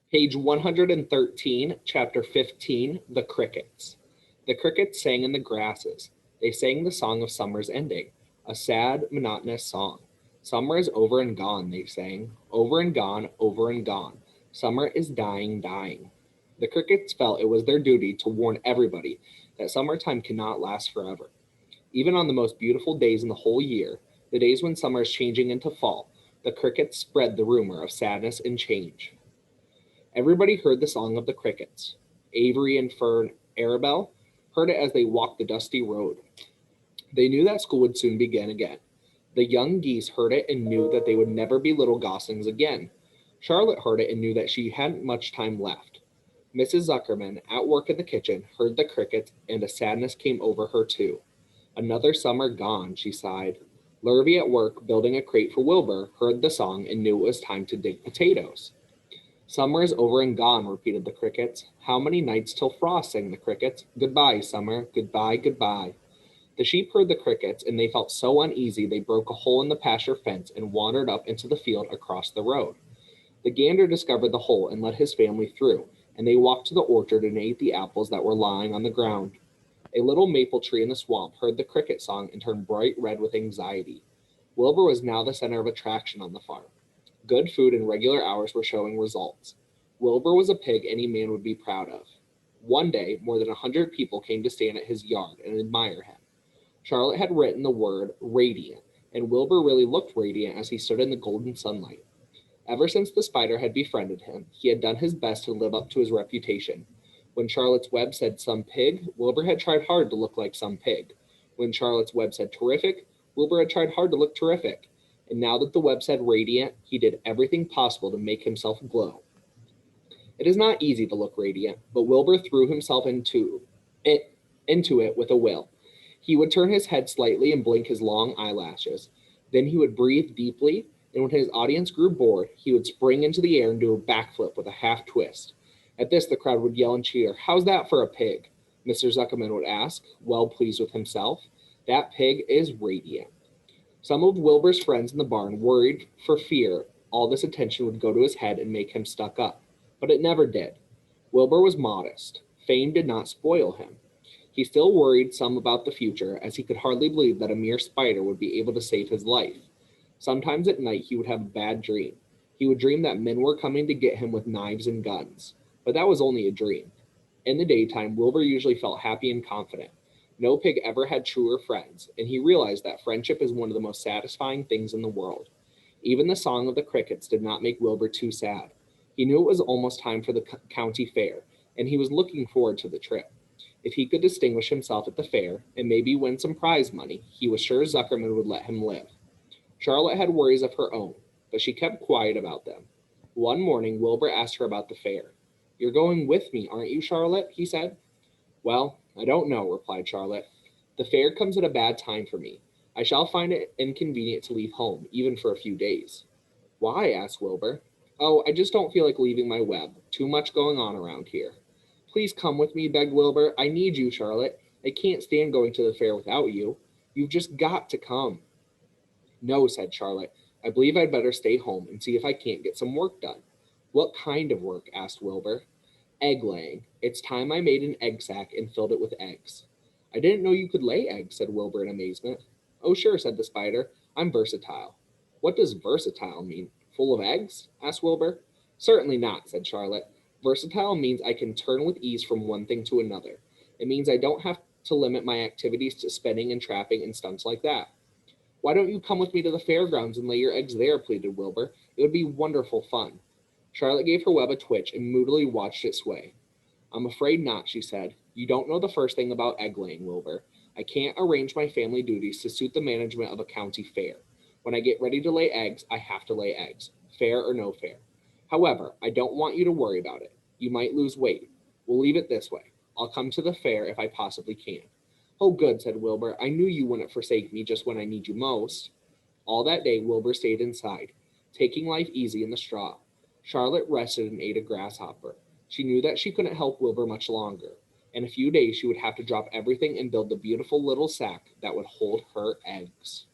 Page 113, Chapter 15, The Crickets. The crickets sang in the grasses. They sang the song of summer's ending, a sad, monotonous song. Summer is over and gone, they sang. Over and gone, over and gone. Summer is dying, dying. The crickets felt it was their duty to warn everybody that summertime cannot last forever. Even on the most beautiful days in the whole year, the days when summer is changing into fall, the crickets spread the rumor of sadness and change. Everybody heard the song of the crickets. Avery and Fern Arabelle heard it as they walked the dusty road. They knew that school would soon begin again. The young geese heard it and knew that they would never be little goslings again. Charlotte heard it and knew that she hadn't much time left. Mrs. Zuckerman, at work in the kitchen, heard the crickets, and a sadness came over her too. Another summer gone, she sighed. Lurvy, at work building a crate for Wilbur, heard the song and knew it was time to dig potatoes. Summer is over and gone, repeated the crickets. How many nights till frost, sang the crickets. Goodbye, summer, goodbye, goodbye. The sheep heard the crickets, and they felt so uneasy they broke a hole in the pasture fence and wandered up into the field across the road. The gander discovered the hole and let his family through, and they walked to the orchard and ate the apples that were lying on the ground. A little maple tree in the swamp heard the cricket song and turned bright red with anxiety. Wilbur was now the center of attraction on the farm. Good food and regular hours were showing results. Wilbur was a pig any man would be proud of. One day, more than 100 people came to stand at his yard and admire him. Charlotte had written the word radiant, and Wilbur really looked radiant as he stood in the golden sunlight. Ever since the spider had befriended him, he had done his best to live up to his reputation. When Charlotte's Web said some pig, Wilbur had tried hard to look like some pig. When Charlotte's Web said terrific, Wilbur had tried hard to look terrific. And now that the web said radiant, he did everything possible to make himself glow. It is not easy to look radiant, but Wilbur threw himself into it with a will. He would turn his head slightly and blink his long eyelashes. Then he would breathe deeply, and when his audience grew bored, he would spring into the air and do a backflip with a half twist. At this, the crowd would yell and cheer. How's that for a pig? Mr. Zuckerman would ask, well pleased with himself. That pig is radiant. Some of Wilbur's friends in the barn worried for fear all this attention would go to his head and make him stuck up. But it never did. Wilbur was modest. Fame did not spoil him. He still worried some about the future, as he could hardly believe that a mere spider would be able to save his life. Sometimes at night he would have a bad dream. He would dream that men were coming to get him with knives and guns. But that was only a dream. In the daytime, Wilbur usually felt happy and confident. No pig ever had truer friends, and he realized that friendship is one of the most satisfying things in the world. Even the song of the crickets did not make Wilbur too sad. He knew it was almost time for the county fair, and he was looking forward to the trip. If he could distinguish himself at the fair and maybe win some prize money, he was sure Zuckerman would let him live. Charlotte had worries of her own, but she kept quiet about them. One morning, Wilbur asked her about the fair. You're going with me, aren't you, Charlotte? He said. Well, I don't know, replied Charlotte. The fair comes at a bad time for me. I shall find it inconvenient to leave home, even for a few days. Why? Asked Wilbur. Oh, I just don't feel like leaving my web. Too much going on around here. Please come with me, begged Wilbur. I need you, Charlotte. I can't stand going to the fair without you. You've just got to come. No, said Charlotte. I believe I'd better stay home and see if I can't get some work done. What kind of work? Asked Wilbur. Egg laying. It's time I made an egg sack and filled it with eggs. I didn't know you could lay eggs, said Wilbur in amazement. Oh, sure, said the spider. I'm versatile. What does versatile mean? Full of eggs? Asked Wilbur. Certainly not, said Charlotte. Versatile means I can turn with ease from one thing to another. It means I don't have to limit my activities to spinning and trapping and stunts like that. Why don't you come with me to the fairgrounds and lay your eggs there, pleaded Wilbur. It would be wonderful fun. Charlotte gave her web a twitch and moodily watched it sway. I'm afraid not, she said. You don't know the first thing about egg laying, Wilbur. I can't arrange my family duties to suit the management of a county fair. When I get ready to lay eggs, I have to lay eggs, fair or no fair. However, I don't want you to worry about it. You might lose weight. We'll leave it this way. I'll come to the fair if I possibly can. Oh, good, said Wilbur. I knew you wouldn't forsake me just when I need you most. All that day, Wilbur stayed inside, taking life easy in the straw. Charlotte rested and ate a grasshopper. She knew that she couldn't help Wilbur much longer. In a few days, she would have to drop everything and build the beautiful little sack that would hold her eggs.